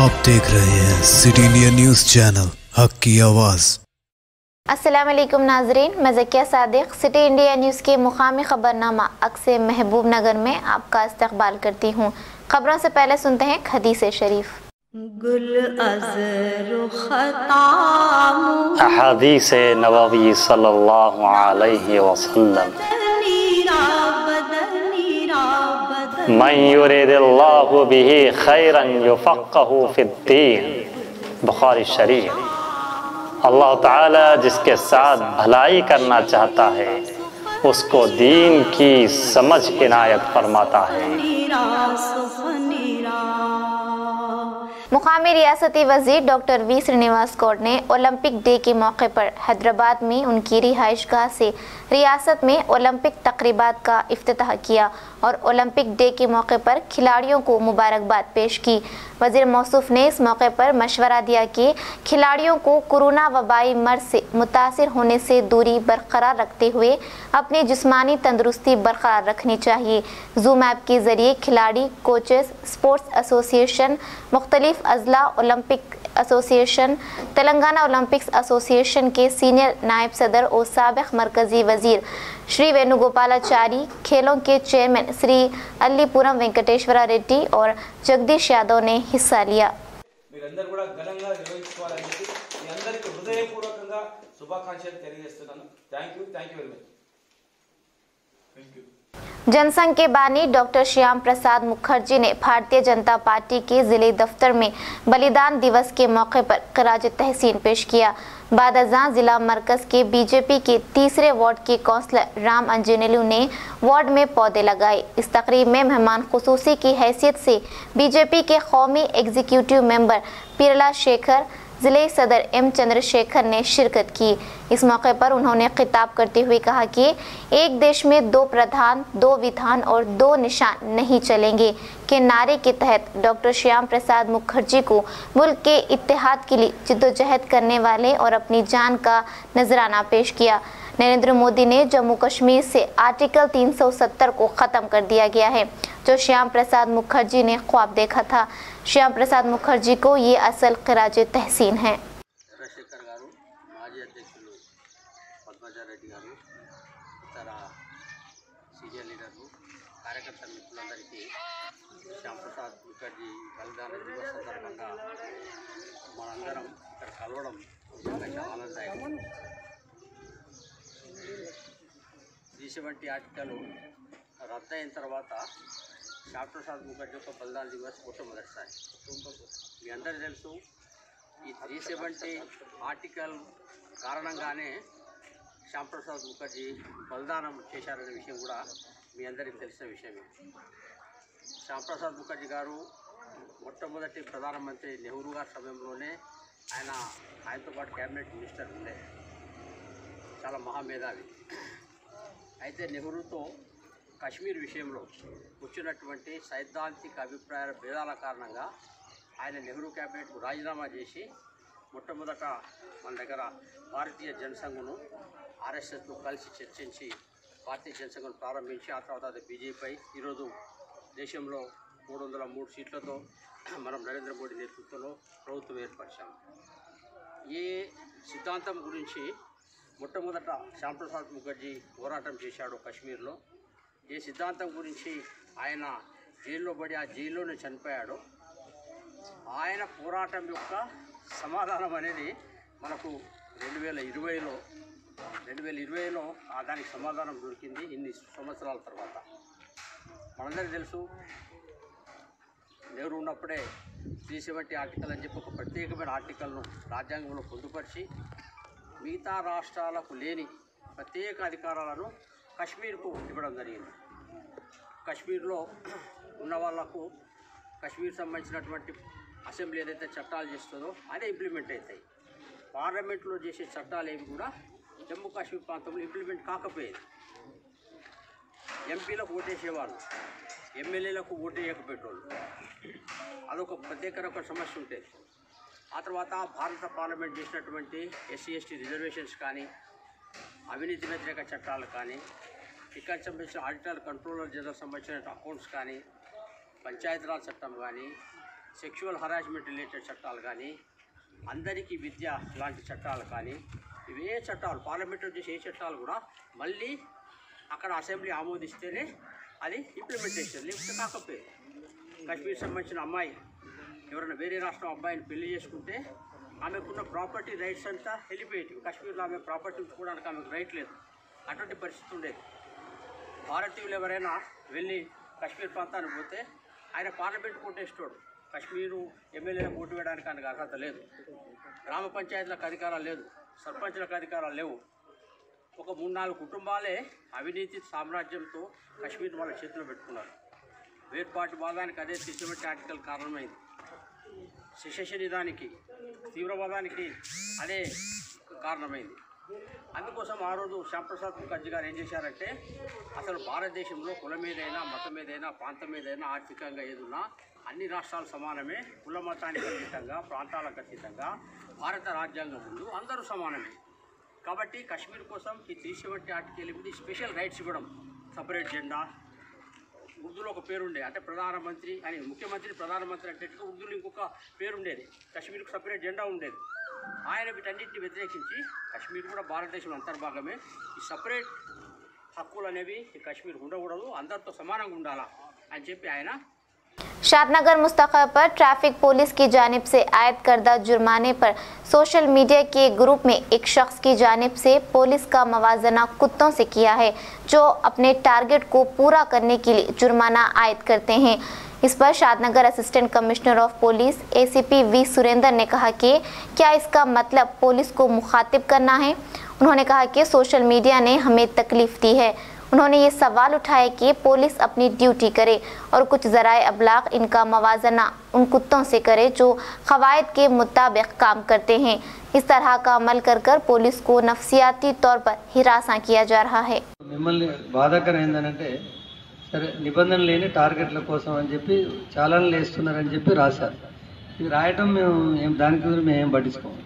आप देख रहे हैं सिटी इंडिया न्यूज़ चैनल, हक की आवाज़। अस्सलाम वालेकुम नाजरीन, मैं Zakia Sadiq city India news के मुकामी खबरनामा अक्से महबूब नगर में आपका इस्तकबाल करती हूँ। खबरों से पहले सुनते हैं हदीस शरीफ। अहादीस नबवी सल्लल्लाहु अलैहि वसल्लम, मन युरिदिल्लाहु बिही खैरन युफ़क़्क़हु फ़िद्दीन। बुखारी शरीफ। अल्लाह ताला जिसके साथ भलाई करना चाहता है उसको दीन की समझ इनायत फरमाता है। मुकामी रियासती वज़ीर डॉक्टर वी श्रीनिवास गौड़ ने ओलंपिक डे के मौके पर हैदराबाद में उनकी रिहाइशगाह से रियासत में ओलंपिक तकरीबात का इफ्तिताह किया और ओलंपिक डे के मौके पर खिलाड़ियों को मुबारकबाद पेश की। वज़ीर मौसूफ ने इस मौके पर मशवरा दिया कि खिलाड़ियों को कोरोना वबाई मर्ज से मुतासिर होने से दूरी बरकरार रखते हुए अपनी जिस्मानी तंदुरुस्ती बरकरार रखनी चाहिए। जूम ऐप के ज़रिए खिलाड़ी, कोचेस, स्पोर्ट्स एसोसिएशन, मुख्तलिफ अजला, Olympic association, Telangana Olympics association के सीनियर नायब सदर और साबिक़ मरकज़ी वज़ीर श्री वेणुगोपालाचारी, खेलों के चेयरमैन श्री अल्लीपुरम वेंकटेश्वरा रेड्डी और जगदीश यादव ने हिस्सा लिया। जनसंघ के बानी डॉक्टर श्याम प्रसाद मुखर्जी ने भारतीय जनता पार्टी के जिले दफ्तर में बलिदान दिवस के मौके पर खराज तहसीन पेश किया। बाद अज़ां जिला मरकज के बीजेपी के तीसरे वार्ड के काउंसलर राम अंजनेलू ने वार्ड में पौधे लगाए। इस तकरीब में मेहमान खुसूसी की हैसियत से बीजेपी के कौमी एग्जीक्यूटिव मेंबर पीरला शेखर, जिले सदर एम चंद्रशेखर ने शिरकत की। इस मौके पर उन्होंने खिताब करते हुए कहा कि एक देश में दो प्रधान, दो विधान और दो निशान नहीं चलेंगे के नारे के तहत डॉक्टर श्याम प्रसाद मुखर्जी को मुल्क के इत्तेहाद के लिए जिद्दोजहद करने वाले और अपनी जान का नजराना पेश किया। नरेंद्र मोदी ने जम्मू कश्मीर से आर्टिकल 370 को ख़त्म कर दिया गया है जो श्याम प्रसाद मुखर्जी ने ख्वाब देखा था। श्याम प्रसाद मुखर्जी को ये असल खराज तहसीन है। చంద్రశేఖర్ గారు, మాజీ అధ్యక్షులు పద్మజారెడ్డి గారు, ఇతర సీనియర్ లీడర్లు, కార్యకర్త మిత్రులందరికీ శ్యాంప్రసాద్ ముఖర్జీ బలిదాన దివస్ సందర్భంగా మనందరం ఇక్కడ కలవడం నిజంగా ఆనందదాయకం. 370 ఆర్టికల్ రద్దయిన తర్వాత శ్యాంప్రసాద్ ముఖర్జీ యొక్క బలిదాన దివస్ మొట్టమొదటిసారి. మీ అందరూ తెలుసు, ఈ 370 ఆర్టికల్ కారణంగానే శ్యాంప్రసాద్ ముఖర్జీ బలిదానం చేశారనే విషయం కూడా మీ అందరికీ తెలిసిన విషయమే. శ్యాంప్రసాద్ ముఖర్జీ గారు మొట్టమొదటి ప్రధానమంత్రి నెహ్రూ గారి సమయంలోనే ఆయనతో పాటు క్యాబినెట్ మినిస్టర్ ఉండే చాలా మహామేధావి. అయితే నెహ్రూతో కశ్మీర్ విషయంలో వచ్చినటువంటి సైద్ధాంతిక అభిప్రాయాల భేదాల కారణంగా ఆయన నెహ్రూ క్యాబినెట్కు రాజీనామా చేసి మొట్టమొదట మన దగ్గర భారతీయ జనసంఘను ఆర్ఎస్ఎస్తో కలిసి చర్చించి భారతీయ జనసంఘను ప్రారంభించి ఆ తర్వాత అది బీజేపీ ఈరోజు దేశంలో 303 సీట్లతో మనం నరేంద్ర మోడీ నేతృత్వంలో ప్రభుత్వం ఏర్పరిచాము. ఏ సిద్ధాంతం గురించి మొట్టమొదట శ్యాంప్రసాద్ ముఖర్జీ పోరాటం చేశాడు కశ్మీర్లో, ఏ సిద్ధాంతం గురించి ఆయన జైల్లో పడి ఆ జైల్లోనే చనిపోయాడో ఆయన పోరాటం యొక్క సమాధానం అనేది మనకు 2020లో దానికి సమాధానం దొరికింది. ఇన్ని సంవత్సరాల తర్వాత మనందరికీ తెలుసు, నెహ్రూ ఉన్నప్పుడే 370 ఆర్టికల్ అని చెప్పి ఒక ప్రత్యేకమైన ఆర్టికల్ను రాజ్యాంగంలో పొందుపరిచి మిగతా రాష్ట్రాలకు లేని ప్రత్యేక అధికారాలను కశ్మీర్కు ఇవ్వడం జరిగింది. కశ్మీర్లో ఉన్న వాళ్లకు కశ్మీర్ సంబంధించినటువంటి అసెంబ్లీ ఏదైతే చట్టాలు చేస్తుందో అదే ఇంప్లిమెంట్ అవుతాయి. పార్లమెంట్లో చేసే చట్టాలు ఏవి కూడా జమ్మూ కాశ్మీర్ ప్రాంతంలో ఇంప్లిమెంట్ కాకపోయేది. ఎంపీలకు ఓటేసేవాళ్ళు, ఎమ్మెల్యేలకు ఓటేయకపోయేటోళ్ళు, అదొక ప్రత్యేక రకమైన సమస్య ఉంటుంది. ఆ తర్వాత భారత పార్లమెంట్ చేసినటువంటి ఎస్సీ ఎస్టీ రిజర్వేషన్స్ కానీ, అవినీతి వ్యతిరేక చట్టాలు కానీ, ఇక్కడ సంబంధించిన ఆడిటర్ కంట్రోలర్ జనరల్ సంబంధించిన అకౌంట్స్ కానీ, పంచాయతీరాజ్ చట్టం కానీ, సెక్షువల్ హరాస్మెంట్ రిలేటెడ్ చట్టాలు కానీ, అందరికీ విద్య లాంటి చట్టాలు కానీ, ఇవే చట్టాలు పార్లమెంట్లో చేసే ఏ చట్టాలు కూడా మళ్ళీ అక్కడ అసెంబ్లీ ఆమోదిస్తేనే అది ఇంప్లిమెంటేషన్, లేకపోతే కాకపోయేది. కాశ్మీర్ సంబంధించిన అమ్మాయి ఎవరైనా వేరే రాష్ట్రం అబ్బాయిని పెళ్లి చేసుకుంటే ఆమెకున్న ప్రాపర్టీ రైట్స్ అంతా వెళ్ళిపోయేవి. కాశ్మీర్లో ఆమె ప్రాపర్టీ ఉంచుకోవడానికి ఆమెకు రైట్ లేదు. అటువంటి పరిస్థితి ఉండేది. భారతీయులు ఎవరైనా వెళ్ళి కాశ్మీర్ ప్రాంతానికి పోతే ఆయన పార్లమెంట్ కోటేస్తాడు. కాశ్మీరు ఎమ్మెల్యేలకు ఓటు వేయడానికి ఆయనకు అర్హత లేదు. గ్రామ పంచాయతీలకు అధికారాలు లేదు, సర్పంచ్లకు అధికారాలు లేవు. ఒక 3-4 కుటుంబాలే అవినీతి సామ్రాజ్యంతో కాశ్మీర్ వాళ్ళ చేతిలో పెట్టుకున్నారు. వేర్పాటువాదానికి అదే 370 ఆర్టికల్ కారణమైంది. సెషనిజానికి, తీవ్రవాదానికి అదే కారణమైంది. అందుకోసం ఆ రోజు శ్యాంప్రసాద్ ముఖర్జీ గారు ఏం చేశారంటే, అసలు భారతదేశంలో కులం మీదైనా, మతం మీదైనా, ప్రాంతం మీదైనా, ఆర్థికంగా ఏదున్నా అన్ని రాష్ట్రాలు సమానమే. కుల మతానికి అతీతంగా, ప్రాంతాలకు అతీతంగా భారత రాజ్యాంగం ముందు అందరూ సమానమే. కాబట్టి కాశ్మీర్ కోసం ఈ 370 ఆర్టికల్ ఇది స్పెషల్ రైట్స్ ఇవ్వడం. సపరేట్ జెండా, ఉర్దూలో ఒక పేరు ఉండేది, అంటే ప్రధానమంత్రి అని, ముఖ్యమంత్రి ప్రధానమంత్రి అంటే ఉర్దూలో ఇంకొక పేరు ఉండేది. కాశ్మీర్కు సపరేట్ జెండా ఉండేది. ఆయన వీటన్నిటిని వ్యతిరేకించి కాశ్మీర్ కూడా భారతదేశంలో అంతర్భాగమే, ఈ సపరేట్ హక్కులు అనేవి ఈ కాశ్మీర్ ఉండకూడదు, అందరితో సమానంగా ఉండాలా అని చెప్పి ఆయన शादनगर मुस्तफ़ा पर ट्रैफिक पुलिस की जानिब से आयद करदा जुर्माने पर सोशल मीडिया के ग्रुप में एक शख्स की जानिब से पुलिस का मवाजना कुत्तों से किया है, जो अपने टारगेट को पूरा करने के लिए जुर्माना आयद करते हैं। इस पर Shadnagar assistant commissioner of police ACP V Surendra ने कहा कि क्या इसका मतलब पुलिस को मुखातिब करना है। उन्होंने कहा कि सोशल मीडिया ने हमें तकलीफ दी है। उन्होंने ये सवाल उठाया कि पुलिस अपनी ड्यूटी करे और कुछ ज़राए अबलाग इनका मवाजना उन कुत्तों से करे जो क़वायद के मुताबिक काम करते हैं। इस तरह का अमल कर कर पुलिस को नफ्सियाती तौर पर हिरासा किया जा रहा है। మిమ్మల్ని బాధాకరం ఏంటంటే సరే నిబంధనలు లేని టార్గెట్ల కోసం అని చెప్పి చాలాలు వేస్తున్నారని చెప్పి రాశారు. ఇది రాయటం మేము దానికి మేము ఏం పట్టించుకోము.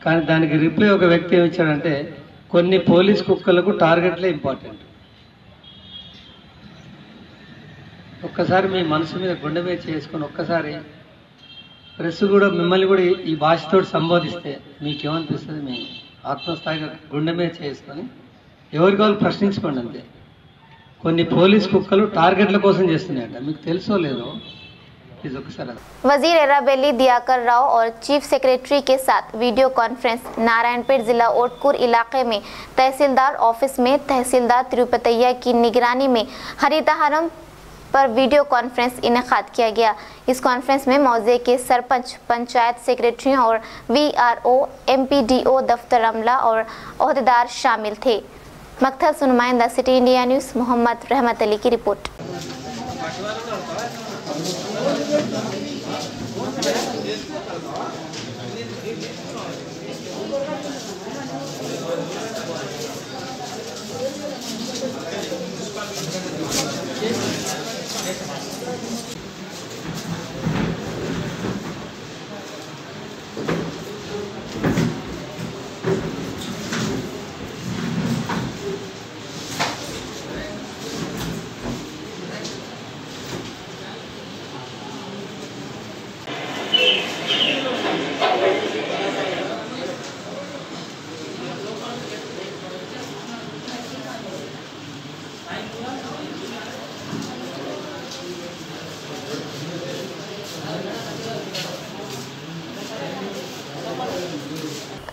కానీ దానికి రిప్లై ఒక వ్యక్తి ఏమి ఇచ్చాడంటే, కొన్ని పోలీస్ కుక్కలకు టార్గెట్లే ఇంపార్టెంట్. ఒక్కసారి మీ మనసు మీద గుండె మీద చేసుకొని ఒక్కసారి ప్రెస్ కూడా మిమ్మల్ని కూడా ఈ భాషతో సంబోధిస్తే మీకేమనిపిస్తుంది? మీ ఆత్మస్థాయిగా గుండె మీద చేసుకొని ఎవరికి వాళ్ళు ప్రశ్నించుకోండి అంతే. కొన్ని పోలీస్ కుక్కలు టార్గెట్ల కోసం చేస్తున్నాయంట, మీకు తెలుసో లేదో ఇది ఒకసారి. वजीर एराबेली दियाकर राव और चीफ सेक्रेटरी के साथ वीडियो कॉन्फ्रेंस नारायणपेट जिला ओटकूर इलाके में तहसीलदार ऑफिस में तहसीलदार तिरुपतैया की निगरानी में हरितहारम पर वीडियो कॉन्फ्रेंस इनेकाद किया गया। इस कॉन्फ्रेंस में मौजे के सरपंच, पंचायत सेक्रेटरी और VRO, MPDO, दफ्तर अमला और ओहदेदार शामिल थे। मकथल से नुमाइंदा सिटी इंडिया न्यूज़ मोहम्मद रहमत अली की रिपोर्ट।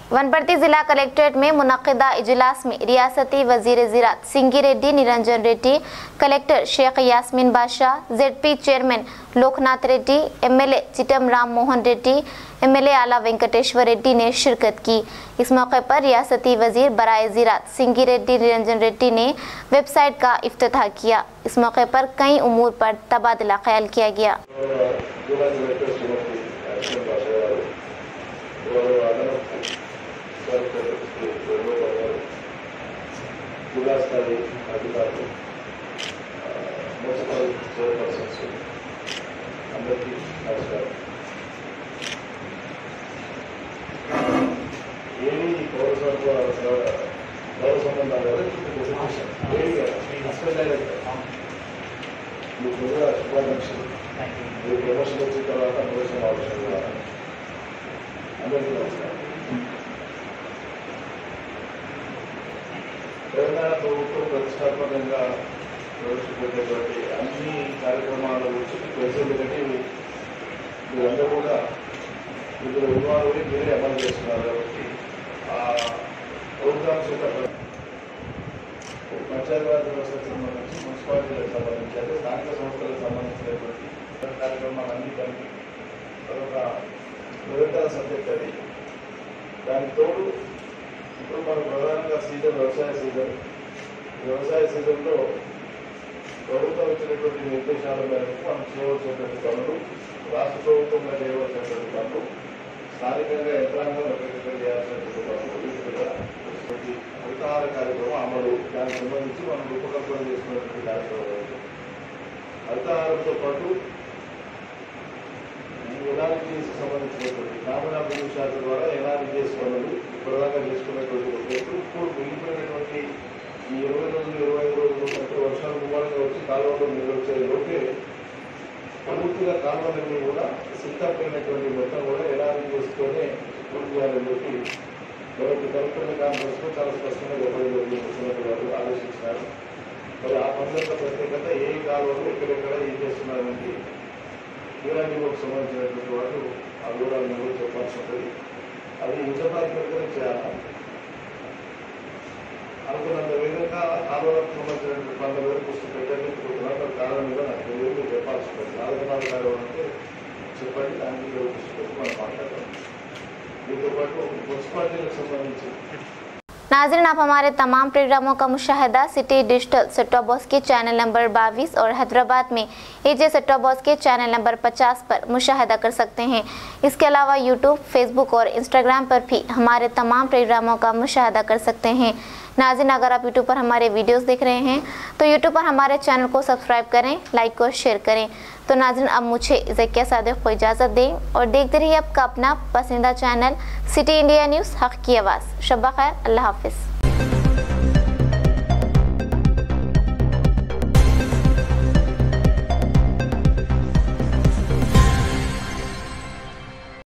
वनपर्ती जिला कलेक्ट्रेट में मुनक्किदा इजलास में रियासती वजीर ज़राअत Singi Reddy Niranjan Reddy, collector Sheikh Yasmeen Badshah, ZP chairman Loknath Reddy, MLA Chittem Ram Mohan Reddy, MLA Ala Venkateshwara Reddy ने शिरकत की। इस मौके पर रियासती वजीर बराए ज़राअत सिंगी रेड्डी निरंजन रेड्डी ने वेबसाइट का इफ्तिताह किया। इस मौके पर कई उमूर पर तबादला ख्याल किया गया। జిల్లాస్థాయి అధికారులు, మున్సిపల్ చైర్పర్సన్స్ అందరికీ నమస్కారం. ఏమి పౌర సంబంధాలు మీకు ముందుగా శుభాకాంక్షలు. ఇది ప్రమోషన్ వచ్చిన తర్వాత అందరూ సమావేశం ద్వారా అందరికీ నమస్కారం. తెలంగాణ ప్రభుత్వం ప్రతిష్టాత్మకంగా ప్రవేశపెట్టేటువంటి అన్ని కార్యక్రమాల గురించి ప్రజలకి మీరందరూ కూడా ఇందులో ఇన్వాల్వ్ అయ్యి మీరే అమలు చేస్తున్నారు కాబట్టి ఆ ప్రోగ్రామ్స్ యొక్క పంచాయతీరాజ్ వ్యవస్థకు సంబంధించి మున్సిపాలిటీలకు సంబంధించి అంటే స్థానిక సంస్థలకు సంబంధించినటువంటి కార్యక్రమాలన్నీ కలిపి అదొక నిరంతర సబ్జెక్ట్ అది. దానికి తోడు ఇప్పుడు మనం ప్రధానంగా సీజన్ వ్యవసాయ సీజన్లో ప్రభుత్వం ఇచ్చినటువంటి నిర్దేశాల మేరకు మనం చేయవలసినటువంటి పనులు, రాష్ట్ర ప్రభుత్వంగా చేయవలసినటువంటి పనులు, స్థానికంగా యంత్రాంగం ఎక్కడికక్కడ చేయాల్సినటువంటి పనులు, వీటి మీద హరితహార కార్యక్రమం అమలు, దానికి సంబంధించి మనం రూపకల్పన చేసుకున్నటువంటి కార్యక్రమాలు. హరితహారంతో పాటు ఎన్ఆర్జీఎస్ సంబంధించినటువంటి గ్రామీణాభివృద్ధి శాఖ ద్వారా ఎన్ఆర్జీఎస్ పనులు ప్రధానంగా చేసుకున్నటువంటి ఇప్పుడు మిగిలిపోయినటువంటి ఈ 20 రోజులు 25 రోజులు అంటే వర్షాలు గుమారంగా వచ్చి కాలువలో నీళ్ళు వచ్చే లోపే పూర్తిగా కాలువలన్నీ కూడా సిద్ధమైనటువంటి మొత్తం కూడా ఎన్ఆర్జీఎస్తోనే పూర్తి చేయాలని చెప్పి ఎవరికి కలెక్టర్ కాన్ఫరెన్స్లో చాలా స్పష్టంగా చెప్పడం జరిగింది. ముఖ్యమంత్రి గారు ఆలోచించినారు. మరి ఆ పనుల ప్రత్యేకత ఏ కాలువలు ఎక్కడెక్కడ ఏం చేస్తున్నారనేది ఈరాజీకి సంబంధించినటువంటి వాళ్ళు ఆ వివరాలను కూడా చెప్పాల్సి ఉంటుంది. అది యుద్ధ ప్రాతిపదికన చేయాలి. అనుకున్నంత విధంగా కాలువలకు సంబంధించినటువంటి పనుల వరకు పెట్టలేకపోతున్నారు. కారణం మీద నాకు తెలియదు, చెప్పాల్సి ఉంటుంది. ఆలోచన కాలువ అంటే చెప్పండి, దానికి దృష్టి మనం మాట్లాడతాం. దీంతో పాటు మున్సిపాలిటీలకు సంబంధించి नाज़रीन, आप हमारे तमाम प्रोग्रामों का मुशाहिदा city digital set top box के चैनल नंबर 22 और हैदराबाद में एजे सेट टॉप बॉक्स के चैनल नंबर 50 पर मुशाहिदा कर सकते हैं। इसके अलावा यूट्यूब, फेसबुक और इंस्टाग्राम पर भी हमारे तमाम प्रोग्रामों का मुशाहिदा कर सकते हैं। नाज़रीन, अगर आप यूट्यूब पर हमारे वीडियोस देख रहे हैं तो यूट्यूब पर हमारे चैनल को सब्सक्राइब करें, लाइक और शेयर करें। तो नाज़रीन, अब मुझे ज़किया सादिक को इजाज़त दें और देखते रहिए आपका अपना पसंदीदा चैनल सिटी इंडिया न्यूज़, हक़ की आवाज़। शब्बा खैर, अल्लाह हाफ़िज़।